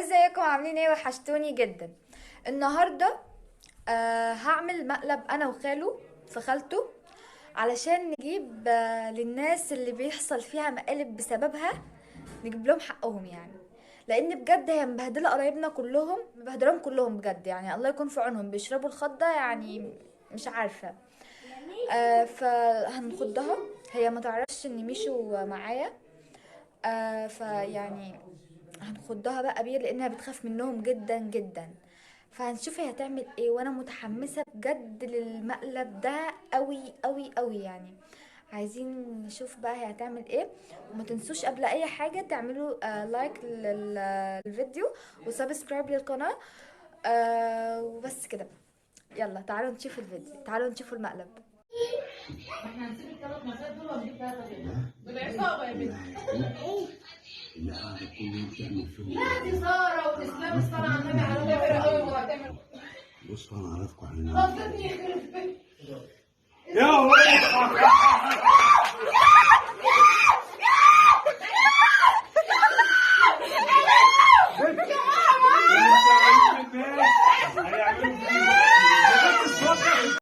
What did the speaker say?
ازيكم عاملين ايه؟ وحشتوني جدا. النهارده هعمل مقلب انا وخاله في خالته، علشان نجيب للناس اللي بيحصل فيها مقالب بسببها، نجيب لهم حقهم يعني. لان بجد هي مبهدله قرايبنا كلهم، مبهدلهم كلهم بجد يعني. الله يكون في عونهم، بيشربوا الخضه يعني. مش عارفه. فهنخضها. هي ما تعرفش ان ميشو معايا. فيعني هنخضها بقى بيه لانها بتخاف منهم جدا جدا. فهنشوف هي هتعمل ايه، وانا متحمسه بجد للمقلب ده قوي قوي قوي يعني. عايزين نشوف بقى هي هتعمل ايه. وما تنسوش قبل اي حاجه تعملوا لايك للفيديو وسبسكرايب للقناه. وبس كده. يلا تعالوا نشوف الفيديو، تعالوا نشوفوا المقلب. احنا هنسيب الثلاث مسائل دول ونجيب ثلاثة غيرهم. دول عصابة يا بنت. اللي قاعدة كل يوم تعمل فيهم. لا دي سارة وإسلام الصلاة على النبي على كبيرة قوي وهتعمل. بصوا أنا عارفكم على خضتني يخرب بيت. يا ولد